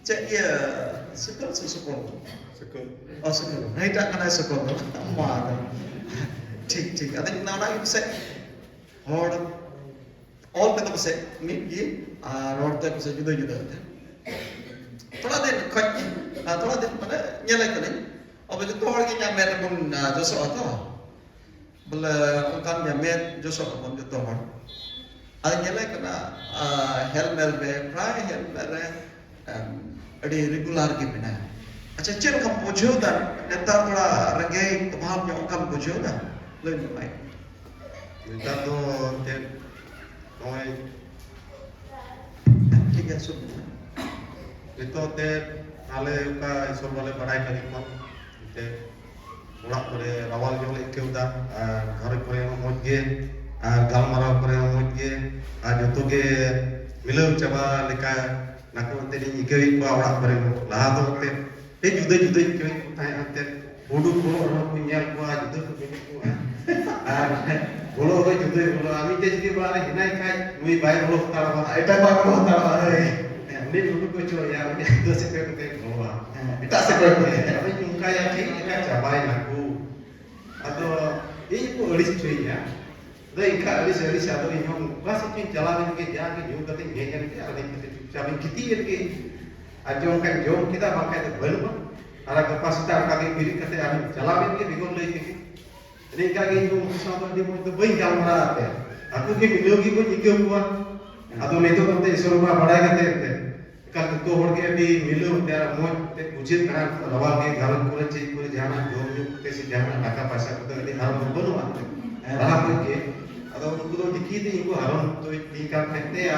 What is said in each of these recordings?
cek ya sekol sekol. Sekol. Oh sekol. Hai tak kena sekol. Wah. Cik. Ada yang nak bisa. Hor. All kita bisa. Mid ye. Hor tak bisa juda. Thoda din mana nyelek ni. अब जो तो हर की क्या मेरे बुन जो सो आता बोले उनका क्या मेरे जो सो अपन जो तो हर ada nyala kena helmet be prai helmet adi regular ke bina acha chen kam bujho dan netar thoda rangai kebab nyok kam bujho da leun mai Kita tu ten noi tiga sub itu ten ale uka isor bole badai kali kon te urak kore rawal jole keuda ghar kore mojge আর গালমারাও করে মধ্যে আর যতগে মিলেও চাবা লেখা নাকো তেনি Ilkay কো আড়া করে লাহা তো তে এই জুদে ইকেই তাই আতে বড়ু বড় রকম নিয়াল কো জুদে তো বেনি কো আর বড় হই জুদে বড় আমি তে যদি বলা হিনাই খাই মুই বাই বড় তাড়া এটা বাই বড় তাড়া নে বড়ু কো চো ইয়া আমি জুদে সে কে তে বড় এটা সে কে আমি চুমকা ইয়া ঠিক এটা চাবাই নাকো আদো এই কো অড়িস চইয়া Dai ka ali sado inyong basi kin jalanin ke ja ke jo kate ngejan ke ada kite chabi kiti ke ajong kan jom kita makai te balu ara kapasita ka ke biri kate ami jalanin ke bigol lei ke ini ka ke jo sado di mo to bai jam mara ate aku ke bilogi ko jike huwa ado ne to kate isoroba badai kate te kal to hor ke di milu tera mo te ujit kana rawa ke garan kore chei kore jana jom ju ke si jana taka paisa ko te har mo bolu ate raha ke atau untuk dikit itu haram tu tingkat kete ya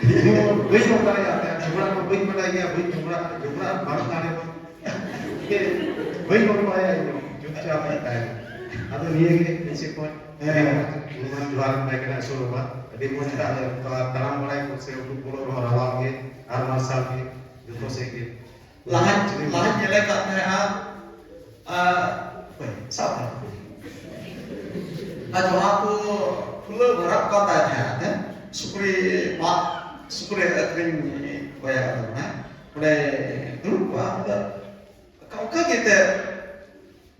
ini beri apa ya jumlah apa beri pada ya beri jumlah baru tadi ke beri apa ya itu juta apa ya atau dia ke prinsip pun rumah jual mereka nak suruh apa di mana kita dalam mulai proses untuk pulau rawang ke armasal ke itu segi lahan nyelek katanya siapa ajo aku pulau berat kota ya, sukuri kering kaya apa, udah dulu ada kau kita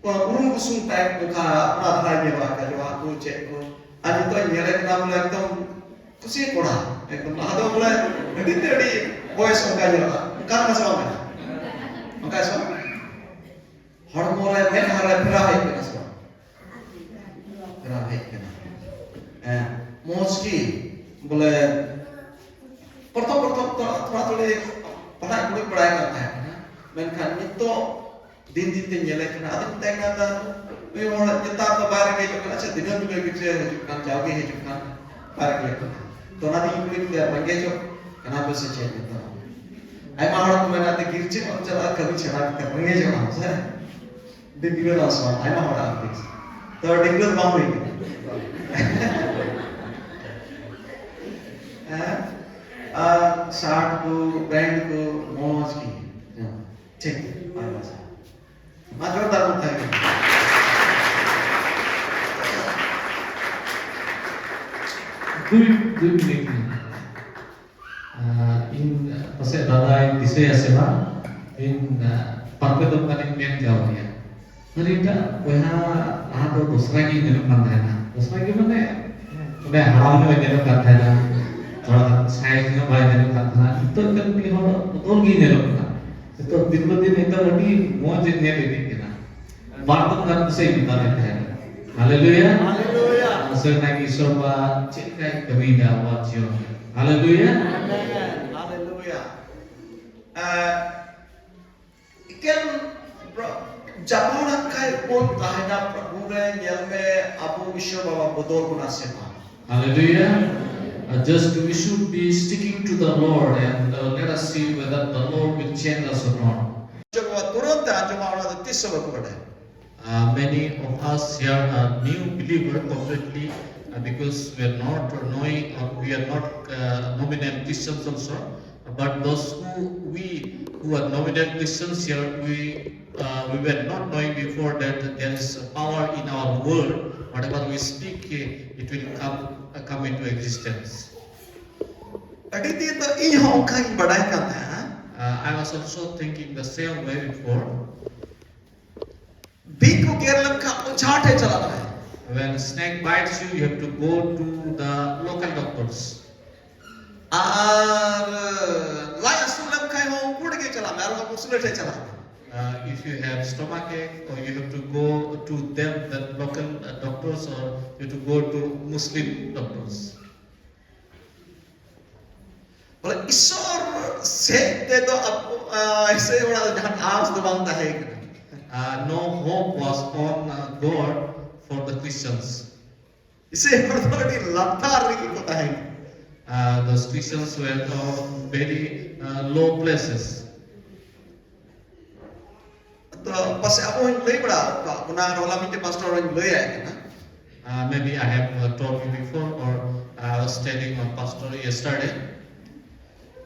urung kusung tak buka pernah lagi kalau aku cek ada tu nyelek nama lagi tu kusi kurang, ada mulai tadi voice orang nyelek, kan macam mana? Macam apa? Hormon yang harus berakhir macam berakhir. Mostly बोले pertama थोड़ा पढ़ाई करता है मेनखान नितो दिन nyelek kena ada tengah ada we orang nyetar ke barang itu kan aja dinam juga bisa hujukkan jauh hujukkan barang itu to nanti kulit dia bangga kenapa saja itu ai mahal tu mana ada girci orang jalan kami cerah kita bangga jangan saya di video langsung ai mahal ada तो degree बांध हुई short को band को मौज की ठीक है मैं जोरदार बोलता हूँ good evening in pasal dalam disay asema in parketum kaning mian jauh ya Mereka wah ada दूसरा की जन्म करता है ना दूसरा की मैंने उन्हें हराम में जन्म करता है ना थोड़ा साइज में बाय जन्म करता है तो कभी हम तो की जन्म करता है तो दिन ब दिन इतना बड़ी मौज ने लेने की ना बात करने से ही बता देते हैं हालेलुया हालेलुया सेना की शोभा चित्ता कभी ना वाचियो hallelujah hallelujah ikan Jamuran kai pun tahina praburan yelme abu isyo bawa bodol pun asema. Hallelujah. Just we should be sticking to the Lord and let us see whether the Lord will change us or not. Jemaah turun dah jemaah orang itu tisau berkuda. Many of us here are new believer completely because we are not knowing or we are not nominal Christians also. But those who are nominal Christians here, we were not knowing before that there is power in our word. Whatever we speak, it will come into existence. Adi dia tu ini orang kan badai kan? I was was also thinking the same way before. Big ko Kerala ka chate chala hai. When snake bites you, you have to go to the local doctors. Ar lai asulam kai ho pud ke chala mai ar musulate chala. If you have stomachache, or you have to go to them, the local doctors, or you have to go to Muslim doctors. Bola isor se te do aise bada jahan aas do bang hai. No hope was on God for the Christians. Ise bada latar ki kota hai. Those Christians were very low places. तो pas aku lay bada ka guna rola mite pastor orang lay ai na. Maybe I have told you before, or I was telling my pastor yesterday.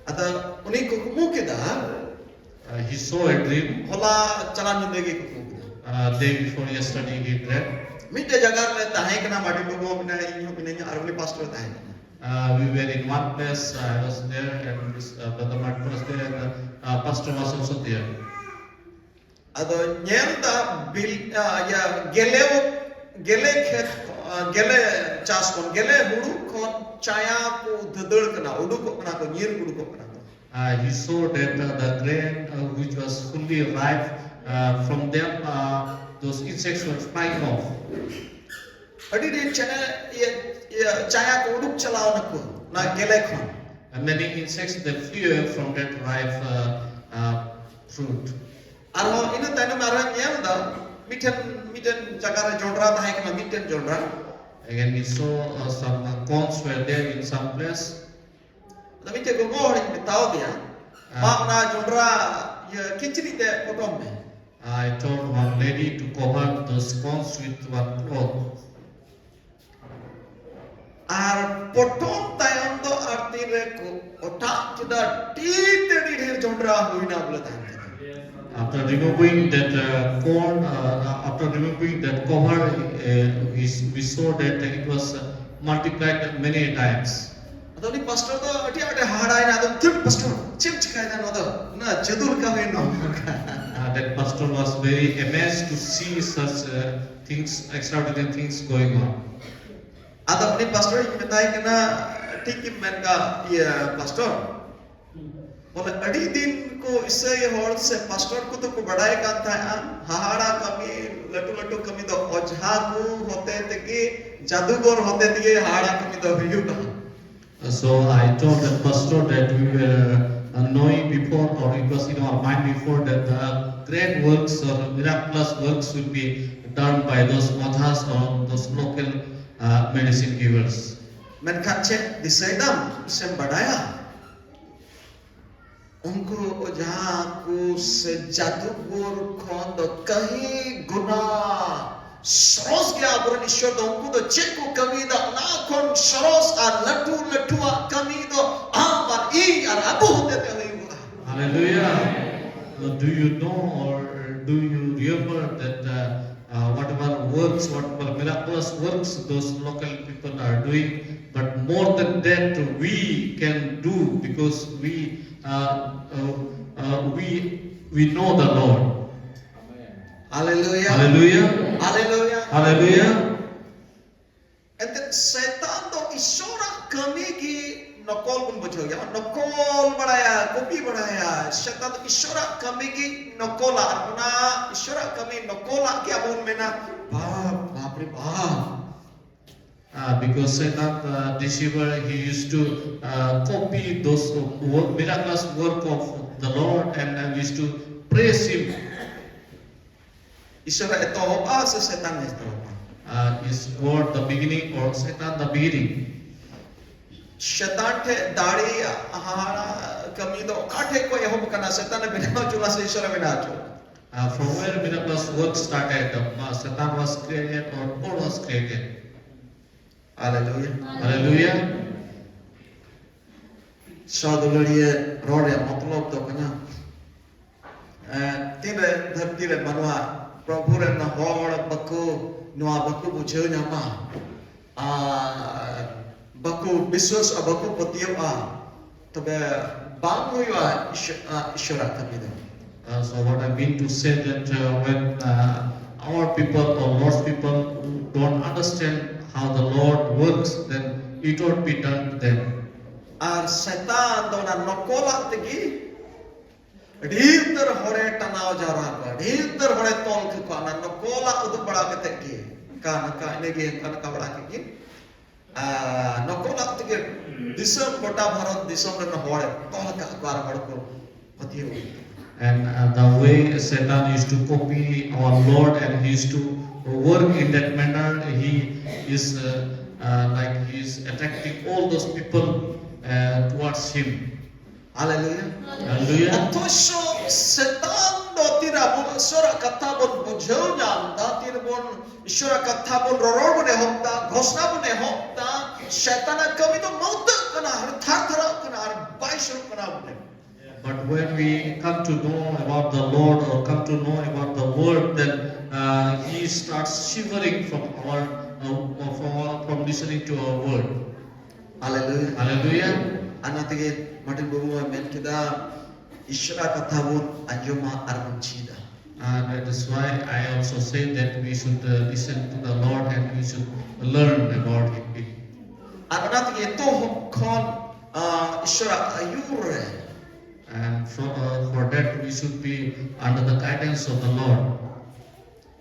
Ata uni ko kumu ke da He saw a dream hola chalan jindagi ko kumu. day before yesterday. He dreamt. Mite jagar le tahe kana madi logo bina inyo binanya aruli pastor tahe. We were in one place. I was there, and this, Brother Martin was there, and the pastor was also there. Ado nyelda bil ya gele khet gele chas kon gele hudu kon chaya ko dhadad kana udu ko kana ko nyir udu ko kana. He saw that the grain which was fully ripe, from them those insects were flying off. Adi de chaya ko udu chalao na ko na gele kon. And many insects they flew away from that ripe fruit. Arho ina tanu mara nyelda miten jagara jondra tahe kana miten jondra. Again, we saw some corns were there in some place. Ado mite ko ngor ni tao dia. Ma na jondra ya kichri te potom me. I told one lady to cover those corns with one cloth. Ar potom tayam do artire ko ota kida tite di her jondra huina bola tan. After removing that corn, after removing that cover, we saw that it was multiplied many times. Ado ni pastor do ati ate hada ina ado third pastor chim chikai dan ado na jadur ka we no. That pastor was very amazed to see such things, extraordinary things going on. Ado ni pastor metai kana tiki men ka ya pastor. Bola adi din को इससे होड़ से pastor को तो को बढ़ाए का था हाहाड़ा कमी लटू कमी तो ओझा को होते थे कि जादूगर होते थे कि हाहाड़ा कमी तो हुई का. So I told the pastor that we were knowing before, or it was in our mind before, that the great works or miraculous works will be done by those others or those local medicine givers. Men kache disaidam sem बढ़ाया. उनको ओझा को से जादूगर खोन तो कहीं गुना सरोस के आबरन ईश्वर तो उनको तो चेक को कमी दा ना खोन सरोस आ लटू आ कमी तो आम और ई और अबू होते थे वही हुआ. Hallelujah. Do you know, or do you remember that whatever works, whatever miraculous works those local people are doing, but more than that we can do, because we know the Lord. Hallelujah. Hallelujah. Hallelujah. Hallelujah. And then setan तो ईश्वर कमी की नकल बन बचो गया. नकल बढ़ाया, copy बढ़ाया. setan तो ईश्वर कमी की नकल आरना. ईश्वर कमी नकल क्या बोल में ना. बाप रे बाप. Because Satan, the deceiver, he used to copy those miraculous work of the Lord, and used to praise Him. Ishwar itu apa se setan itu? Is God the beginning, or Satan the beginning? Setan te dari ahara kami do kate ko yeho bukan setan bina cuma se Ishwar bina cuma. From where miraculous work started, Satan was created, or God was created. Hallelujah. Hallelujah. Saudara roh ya matlab to kana. Tiba धरती रे मनवा प्रभु रे न होड़ बको नुआ बको बुझे Nyama. Bako विश्वास बको पतियो Tobbe bang huwa ishora kami do. So what I mean to say that when our people or Lord's people don't understand how the Lord works, then it won't be done to them. Ar setan do na nokola tegi dhir hore tanaw jara ka dhir hore tol ko na nokola udu bada kete ki ka ine ge kan ka bada ki nokola tegi disam gota bharat disam ren hore tol ka bar bad ko pati ho. And the way Satan used to copy our Lord and he used to work in that manner, he is like he is attracting all those people towards him. Hallelujah. Hallelujah. Atosho setan do tira bon ishora katha bon bujhau jam da tir bon ishora katha bon roror bone hokta ghosna bone hokta setana kami to maut kana har thar thara kana har baishur kana bone. But when we come to know about the Lord or come to know about the Word, then he starts shivering from from listening to our word. Hallelujah. Hallelujah. Anatige matin babu men kita ishora katha bon anjoma arbon chida. And that is why I also say that we should listen to the Lord and we should learn about Him. Anatige to kon ishora ayure. And for that we should be under the guidance of the Lord.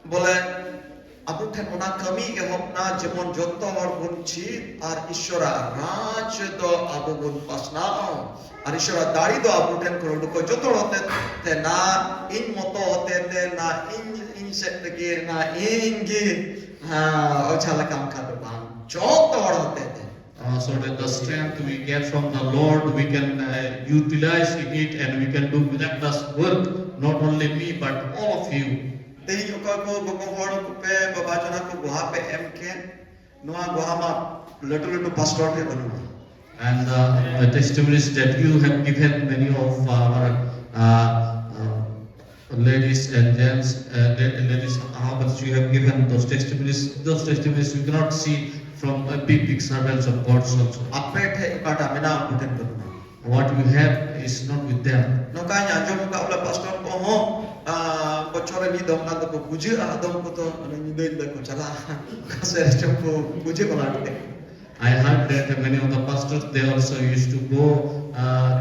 Bole abu then ona kami ke hopna jemon jotto hor bun chi ar ishora raj do abu bun pasna ar ishora dari do abu then koro ko jotto hote te na in moto hote te na in set ge na in ge o chala kam ka do ban jotto hor hote te. So that the strength we get from the Lord, we can utilize in it and we can do miraculous work, not only me but all of you. Tehi oka ko gogo hor ko pe babajana ko goha pe mk noa goha ma latu pastor te banu. And the testimonies that you have given, many of our ladies and gents, ladies, how much you have given those testimonies you cannot see from big servants of God also. Apet hai kata mena buten banu. What we have is not with them. Nokanya jom ka ula pastor ko ho bachore ni dom na ko bujhe adom ko to ni dei ko chala kase jom ko bujhe balate. I heard that many of the pastors they also used to go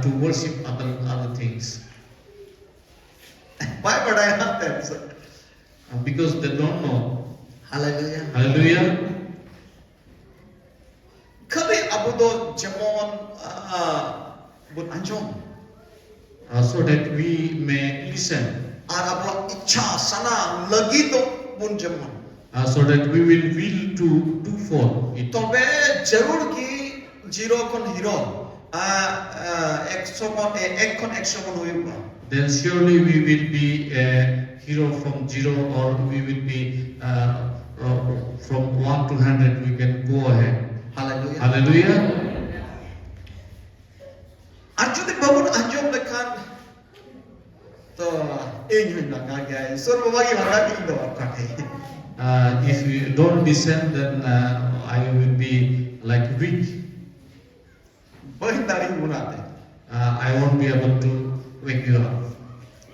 to worship other things. Why would I have that, sir? Because they don't know. Hallelujah. Hallelujah. Kali abu do jemon bun anjom. So that we may listen. Arabu icha sana lagi do bun jemon. So that we will to do for it. Tobe jarur ki zero kon hero. 100 kon 1 kon 100 kon hoiba. Then surely we will be a hero from 0, or we will be from 1 to 100. We can go ahead. Hallelujah. Hallelujah. Arjudi babun anjom lekhan to ingin laga gaya. Sur bagi mana di do kate. If you don't listen, then I will be like weak. Bahin dari munate. I won't be able to wake you up.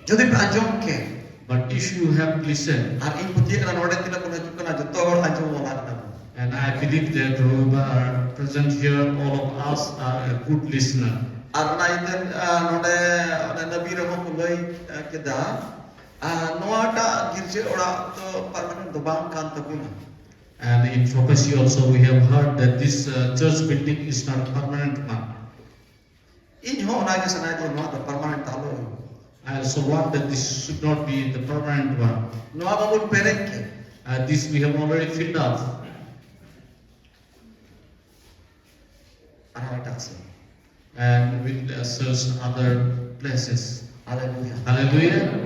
Jadi anjom ke. But if you have listened, Ar in putih kana node tina kuna jukana joto hor anjom wala. and I believe that whoever are present here, all of us are a good listener. Ar na iten node nabi rahom mulai keda. Noa ta girje ora to permanent dobang kan tapuna. And in prophecy also we have heard that this church building is not a permanent one. In ho na ke sanai to noa to permanent talo. I also want that this should not be the permanent one. Noa babun perek ke. This we have already filled up. And we'll search other places. Hallelujah. Hallelujah.